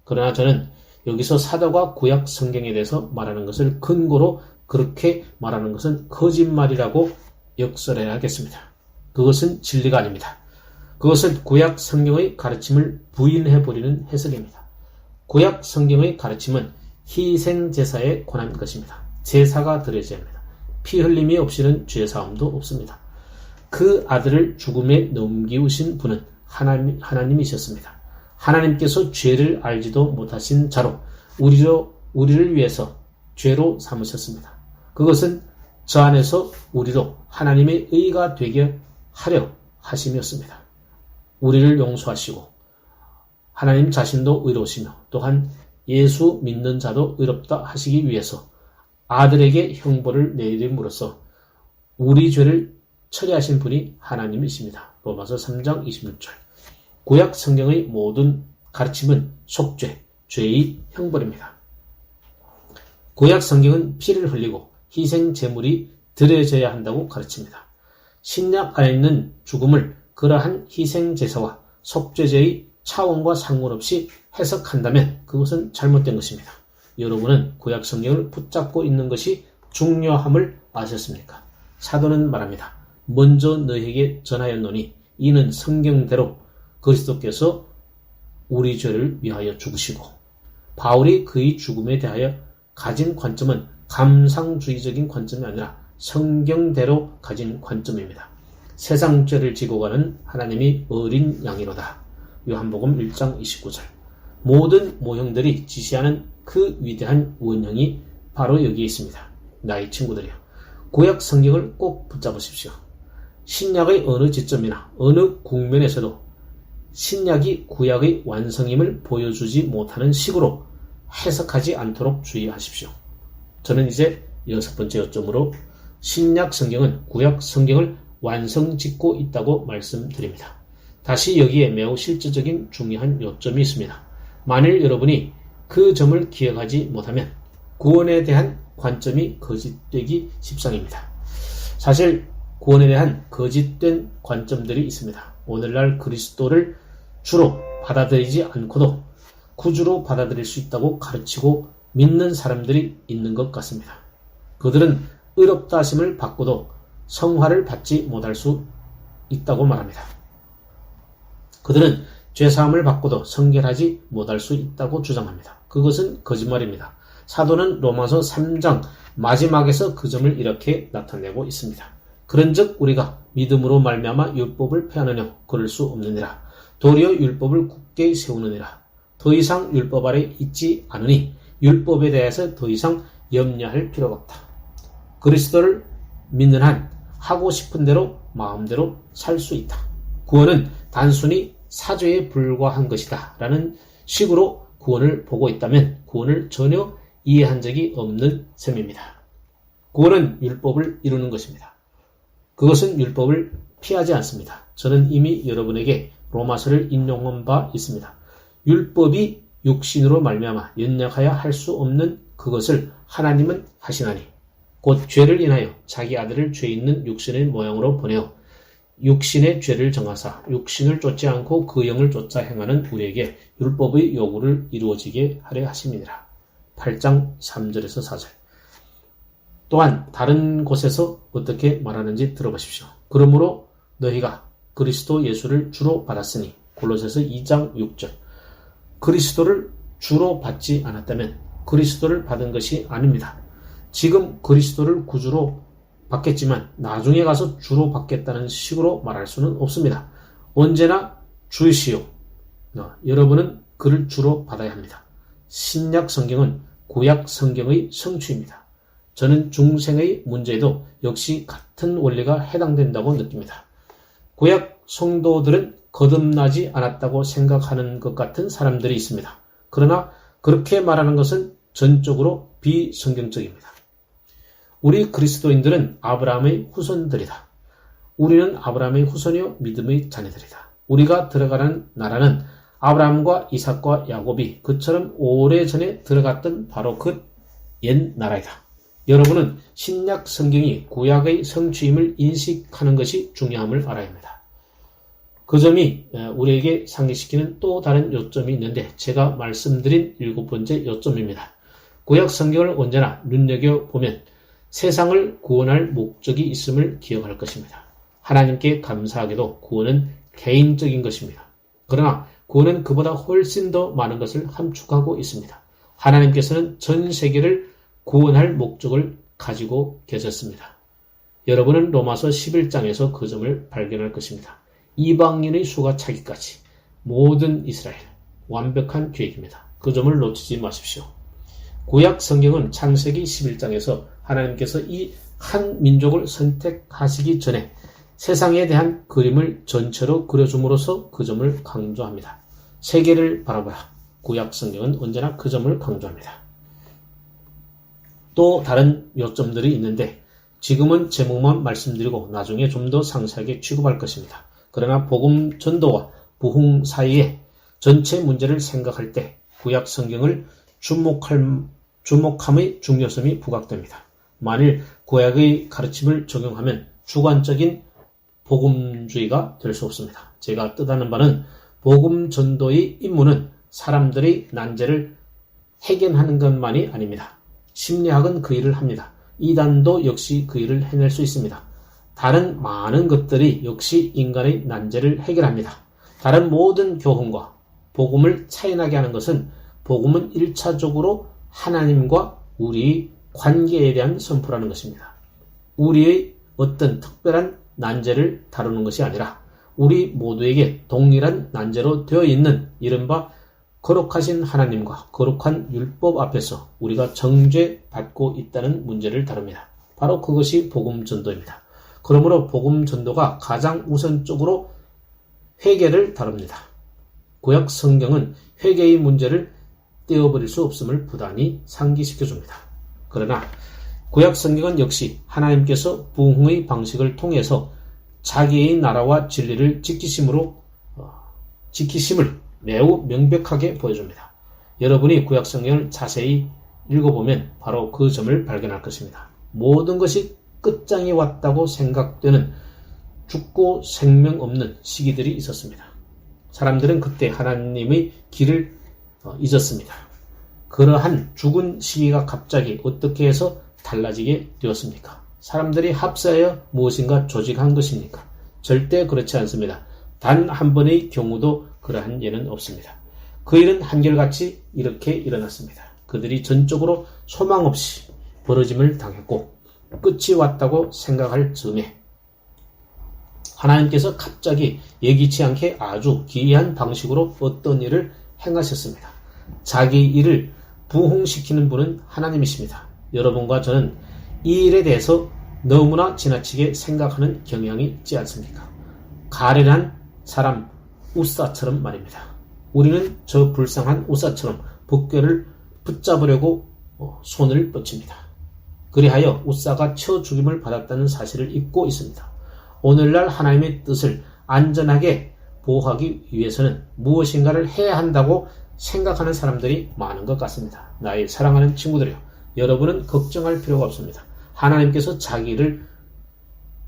그러나 저는 여기서 사도가 구약 성경에 대해서 말하는 것을 근거로 그렇게 말하는 것은 거짓말이라고 역설해야겠습니다. 그것은 진리가 아닙니다. 그것은 구약 성경의 가르침을 부인해버리는 해석입니다. 구약 성경의 가르침은 희생제사에 관한 것입니다. 제사가 드려져야 합니다. 피 흘림이 없이는 죄사함도 없습니다. 그 아들을 죽음에 넘기우신 분은 하나님이셨습니다. 하나님께서 죄를 알지도 못하신 자로 우리를 위해서 죄로 삼으셨습니다. 그것은 저 안에서 우리도 하나님의 의가 되게 하려 하심이었습니다. 우리를 용서하시고 하나님 자신도 의로우시며 또한 예수 믿는 자도 의롭다 하시기 위해서 아들에게 형벌을 내림으로써 우리 죄를 처리하신 분이 하나님이십니다. 로마서 3장 26절. 구약 성경의 모든 가르침은 속죄, 죄의 형벌입니다. 구약 성경은 피를 흘리고 희생 제물이 드려져야 한다고 가르칩니다. 신약 안에 있는 죽음을 그러한 희생 제사와 속죄제의 차원과 상관없이 해석한다면 그것은 잘못된 것입니다. 여러분은 구약 성경을 붙잡고 있는 것이 중요함을 아셨습니까? 사도는 말합니다. 먼저 너희에게 전하였노니 이는 성경대로 그리스도께서 우리 죄를 위하여 죽으시고 바울이 그의 죽음에 대하여 가진 관점은 감상주의적인 관점이 아니라 성경대로 가진 관점입니다. 세상 죄를 지고 가는 하나님이 어린 양이로다. 요한복음 1장 29절. 모든 모형들이 지시하는 그 위대한 원형이 바로 여기에 있습니다. 나의 친구들이여, 구약 성경을 꼭 붙잡으십시오. 신약의 어느 지점이나 어느 국면에서도 신약이 구약의 완성임을 보여주지 못하는 식으로 해석하지 않도록 주의하십시오. 저는 이제 6번째 요점으로 신약 성경은 구약 성경을 완성짓고 있다고 말씀드립니다. 다시 여기에 매우 실질적인 중요한 요점이 있습니다. 만일 여러분이 그 점을 기억하지 못하면 구원에 대한 관점이 거짓되기 십상입니다. 사실 구원에 대한 거짓된 관점들이 있습니다. 오늘날 그리스도를 주로 받아들이지 않고도 구주로 받아들일 수 있다고 가르치고 믿는 사람들이 있는 것 같습니다. 그들은 의롭다 하심을 받고도 성화를 받지 못할 수 있다고 말합니다. 그들은 죄사함을 받고도 성결하지 못할 수 있다고 주장합니다. 그것은 거짓말입니다. 사도는 로마서 3장 마지막에서 그 점을 이렇게 나타내고 있습니다. 그런즉 우리가 믿음으로 말미암아 율법을 폐하느냐 그럴 수 없느니라. 도리어 율법을 굳게 세우느니라. 더 이상 율법 아래 있지 않으니 율법에 대해서 더 이상 염려할 필요가 없다. 그리스도를 믿는 한 하고 싶은 대로 마음대로 살 수 있다. 구원은 단순히 사죄에 불과한 것이다 라는 식으로 구원을 보고 있다면 구원을 전혀 이해한 적이 없는 셈입니다. 구원은 율법을 이루는 것입니다. 그것은 율법을 피하지 않습니다. 저는 이미 여러분에게 로마서를 인용한 바 있습니다. 율법이 육신으로 말미암아 연약하여 할 수 없는 그것을 하나님은 하시나니 곧 죄를 인하여 자기 아들을 죄 있는 육신의 모양으로 보내어 육신의 죄를 정하사 육신을 쫓지 않고 그 영을 쫓아 행하는 우리에게 율법의 요구를 이루어지게 하려 하심이니라. 8장 3절에서 4절. 또한 다른 곳에서 어떻게 말하는지 들어보십시오. 그러므로 너희가 그리스도 예수를 주로 받았으니 골로새서 2장 6절. 그리스도를 주로 받지 않았다면 그리스도를 받은 것이 아닙니다. 지금 그리스도를 구주로 받겠지만 나중에 가서 주로 받겠다는 식으로 말할 수는 없습니다. 언제나 주이시오. 여러분은 그를 주로 받아야 합니다. 신약 성경은 구약 성경의 성취입니다. 저는 중생의 문제에도 역시 같은 원리가 해당된다고 느낍니다. 구약 성도들은 거듭나지 않았다고 생각하는 것 같은 사람들이 있습니다. 그러나 그렇게 말하는 것은 전적으로 비성경적입니다. 우리 그리스도인들은 아브라함의 후손들이다. 우리는 아브라함의 후손이요 믿음의 자녀들이다. 우리가 들어가는 나라는 아브라함과 이삭과 야곱이 그처럼 오래전에 들어갔던 바로 그 옛 나라이다. 여러분은 신약 성경이 구약의 성취임을 인식하는 것이 중요함을 알아야 합니다. 그 점이 우리에게 상기시키는 또 다른 요점이 있는데 제가 말씀드린 7번째 요점입니다. 구약 성경을 언제나 눈여겨보면 세상을 구원할 목적이 있음을 기억할 것입니다. 하나님께 감사하게도 구원은 개인적인 것입니다. 그러나 구원은 그보다 훨씬 더 많은 것을 함축하고 있습니다. 하나님께서는 전 세계를 구원할 목적을 가지고 계셨습니다. 여러분은 로마서 11장에서 그 점을 발견할 것입니다. 이방인의 수가 차기까지 모든 이스라엘 완벽한 계획입니다. 그 점을 놓치지 마십시오. 구약 성경은 창세기 11장에서 하나님께서 이 한 민족을 선택하시기 전에 세상에 대한 그림을 전체로 그려줌으로써 그 점을 강조합니다. 세계를 바라보라. 구약 성경은 언제나 그 점을 강조합니다. 또 다른 요점들이 있는데 지금은 제목만 말씀드리고 나중에 좀 더 상세하게 취급할 것입니다. 그러나 복음 전도와 부흥 사이에 전체 문제를 생각할 때 구약 성경을 주목함의 중요성이 부각됩니다. 만일 구약의 가르침을 적용하면 주관적인 복음주의가 될 수 없습니다. 제가 뜻하는 바는 복음 전도의 임무는 사람들의 난제를 해결하는 것만이 아닙니다. 심리학은 그 일을 합니다. 이단도 역시 그 일을 해낼 수 있습니다. 다른 많은 것들이 역시 인간의 난제를 해결합니다. 다른 모든 교훈과 복음을 차이나게 하는 것은 복음은 1차적으로 하나님과 우리의 관계에 대한 선포라는 것입니다. 우리의 어떤 특별한 난제를 다루는 것이 아니라 우리 모두에게 동일한 난제로 되어 있는 이른바 거룩하신 하나님과 거룩한 율법 앞에서 우리가 정죄받고 있다는 문제를 다룹니다. 바로 그것이 복음 전도입니다. 그러므로 복음 전도가 가장 우선적으로 회개를 다룹니다. 구약 성경은 회개의 문제를 떼어버릴 수 없음을 부단히 상기시켜줍니다. 그러나 구약 성경은 역시 하나님께서 부흥의 방식을 통해서 자기의 나라와 진리를 지키심을 매우 명백하게 보여줍니다. 여러분이 구약 성경을 자세히 읽어보면 바로 그 점을 발견할 것입니다. 모든 것이 끝장이 왔다고 생각되는 죽고 생명 없는 시기들이 있었습니다. 사람들은 그때 하나님의 길을 잊었습니다. 그러한 죽은 시기가 갑자기 어떻게 해서 달라지게 되었습니까? 사람들이 합사하여 무엇인가 조직한 것입니까? 절대 그렇지 않습니다. 단 한 번의 경우도 그러한 예는 없습니다. 그 일은 한결같이 이렇게 일어났습니다. 그들이 전적으로 소망 없이 벌어짐을 당했고 끝이 왔다고 생각할 즈음에 하나님께서 갑자기 예기치 않게 아주 기이한 방식으로 어떤 일을 행하셨습니다. 자기 일을 부흥시키는 분은 하나님이십니다. 여러분과 저는 이 일에 대해서 너무나 지나치게 생각하는 경향이 있지 않습니까? 가련한 사람 우사처럼 말입니다. 우리는 저 불쌍한 우사처럼 법궤를 붙잡으려고 손을 뻗칩니다. 그리하여 우사가 쳐 죽임을 받았다는 사실을 잊고 있습니다. 오늘날 하나님의 뜻을 안전하게 보호하기 위해서는 무엇인가를 해야 한다고 생각하는 사람들이 많은 것 같습니다. 나의 사랑하는 친구들이요, 여러분은 걱정할 필요가 없습니다. 하나님께서 자기를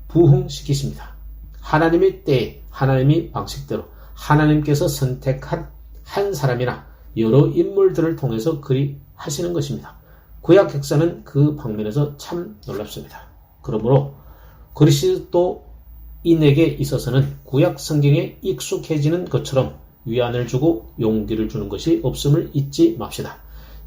부흥시키십니다. 하나님의 때에 하나님의 방식대로 하나님께서 선택한 한 사람이나 여러 인물들을 통해서 그리 하시는 것입니다. 구약 역사는 그 방면에서 참 놀랍습니다. 그러므로 그리스도인에게 있어서는 구약 성경에 익숙해지는 것처럼 위안을 주고 용기를 주는 것이 없음을 잊지 맙시다.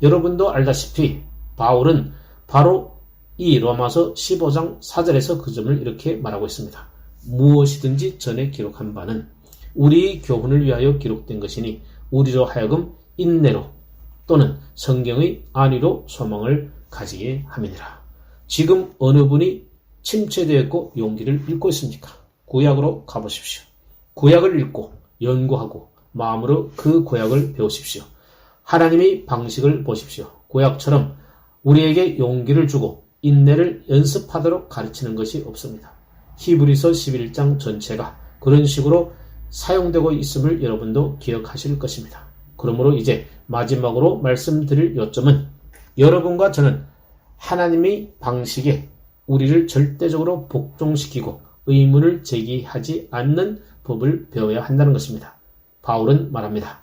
여러분도 알다시피 바울은 바로 이 로마서 15장 4절에서 그 점을 이렇게 말하고 있습니다. 무엇이든지 전에 기록한 바는 우리의 교훈을 위하여 기록된 것이니 우리로 하여금 인내로 또는 성경의 안위로 소망을 가지게 함이니라. 지금 어느 분이 침체되었고 용기를 잃고 있습니까? 구약으로 가보십시오. 구약을 읽고 연구하고 마음으로 그 구약을 배우십시오. 하나님의 방식을 보십시오. 구약처럼 우리에게 용기를 주고 인내를 연습하도록 가르치는 것이 없습니다. 히브리서 11장 전체가 그런 식으로 사용되고 있음을 여러분도 기억하실 것입니다. 그러므로 이제 마지막으로 말씀드릴 요점은 여러분과 저는 하나님의 방식에 우리를 절대적으로 복종시키고 의문을 제기하지 않는 법을 배워야 한다는 것입니다. 바울은 말합니다.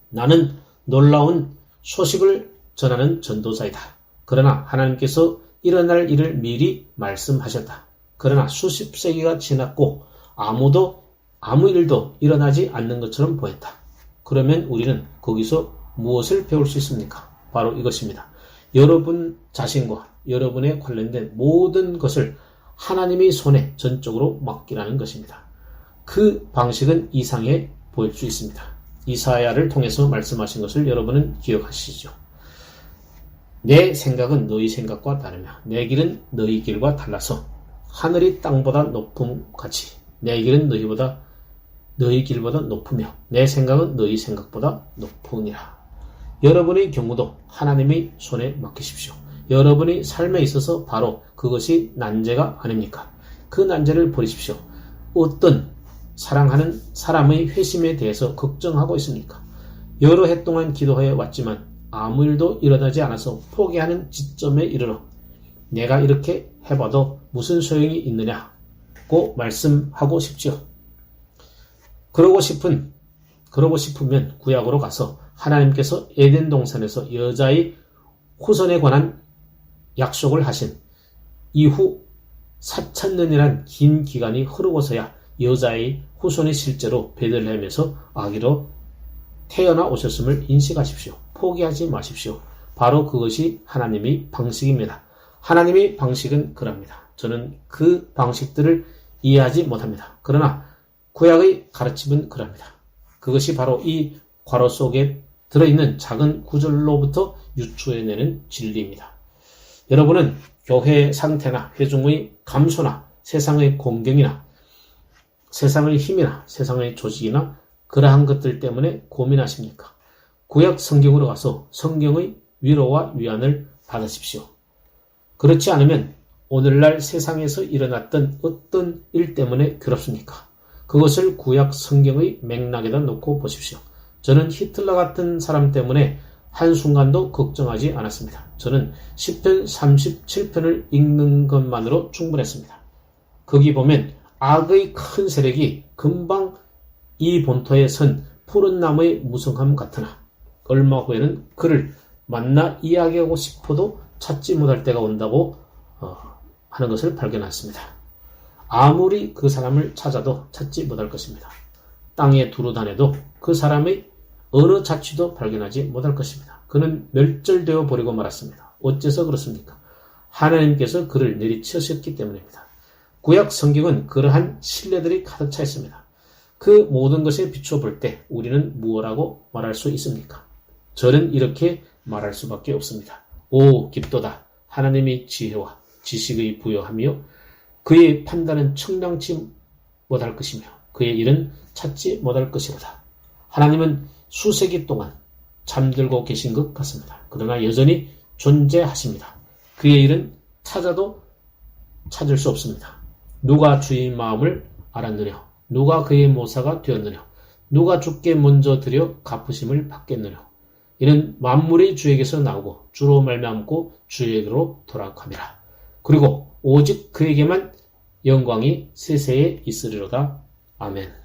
나는 놀라운 소식을 전하는 전도자이다. 그러나 하나님께서 일어날 일을 미리 말씀하셨다. 그러나 수십 세기가 지났고 아무 일도 일어나지 않는 것처럼 보였다. 그러면 우리는 거기서 무엇을 배울 수 있습니까? 바로 이것입니다. 여러분 자신과 여러분에 관련된 모든 것을 하나님의 손에 전적으로 맡기라는 것입니다. 그 방식은 이상해 보일 수 있습니다. 이사야를 통해서 말씀하신 것을 여러분은 기억하시죠? 내 생각은 너희 생각과 다르며 내 길은 너희 길과 달라서 하늘이 땅보다 높음 같이 내 길은 너희 길보다 높으며 내 생각은 너희 생각보다 높으니라. 여러분의 경우도 하나님의 손에 맡기십시오. 여러분의 삶에 있어서 바로 그것이 난제가 아닙니까? 그 난제를 버리십시오. 어떤 사랑하는 사람의 회심에 대해서 걱정하고 있습니까? 여러 해 동안 기도해 왔지만 아무 일도 일어나지 않아서 포기하는 지점에 이르러 내가 이렇게 해봐도 무슨 소용이 있느냐고 말씀하고 싶지요. 그러고 싶으면 구약으로 가서 하나님께서 에덴 동산에서 여자의 후손에 관한 약속을 하신 이후 4,000년이란 긴 기간이 흐르고서야 여자의 후손이 실제로 베들레헴에서 아기로 태어나 오셨음을 인식하십시오. 포기하지 마십시오. 바로 그것이 하나님의 방식입니다. 하나님의 방식은 그럽니다. 저는 그 방식들을 이해하지 못합니다. 그러나 구약의 가르침은 그럽니다. 그것이 바로 이 괄호 속에 들어있는 작은 구절로부터 유추해내는 진리입니다. 여러분은 교회의 상태나 회중의 감소나 세상의 공경이나 세상의 힘이나 세상의 조직이나 그러한 것들 때문에 고민하십니까? 구약 성경으로 가서 성경의 위로와 위안을 받으십시오. 그렇지 않으면 오늘날 세상에서 일어났던 어떤 일 때문에 괴롭습니까? 그것을 구약 성경의 맥락에다 놓고 보십시오. 저는 히틀러 같은 사람 때문에 한순간도 걱정하지 않았습니다. 저는 10편 37편을 읽는 것만으로 충분했습니다. 거기 보면 악의 큰 세력이 금방 이 본토에 선 푸른 나무의 무성함 같으나 얼마 후에는 그를 만나 이야기하고 싶어도 찾지 못할 때가 온다고 하는 것을 발견했습니다. 아무리 그 사람을 찾아도 찾지 못할 것입니다. 땅에 두루 다녀도 그 사람의 어느 자취도 발견하지 못할 것입니다. 그는 멸절되어 버리고 말았습니다. 어째서 그렇습니까? 하나님께서 그를 내리치셨기 때문입니다. 구약 성경은 그러한 신뢰들이 가득 차 있습니다. 그 모든 것에 비추어 볼 때 우리는 무엇라고 말할 수 있습니까? 저는 이렇게 말할 수밖에 없습니다. 오 깊도다. 하나님의 지혜와 지식의 부여하며 그의 판단은 청량치 못할 것이며 그의 일은 찾지 못할 것이로다. 하나님은 수세기 동안 잠들고 계신 것 같습니다. 그러나 여전히 존재하십니다. 그의 일은 찾아도 찾을 수 없습니다. 누가 주의 마음을 알았느냐? 누가 그의 모사가 되었느냐? 누가 주께 먼저 드려 갚으심을 받겠느냐? 이는 만물이 주에게서 나오고 주로 말미암고 주에게로 돌아갑니다. 그리고 오직 그에게만 영광이 세세에 있으리로다. 아멘.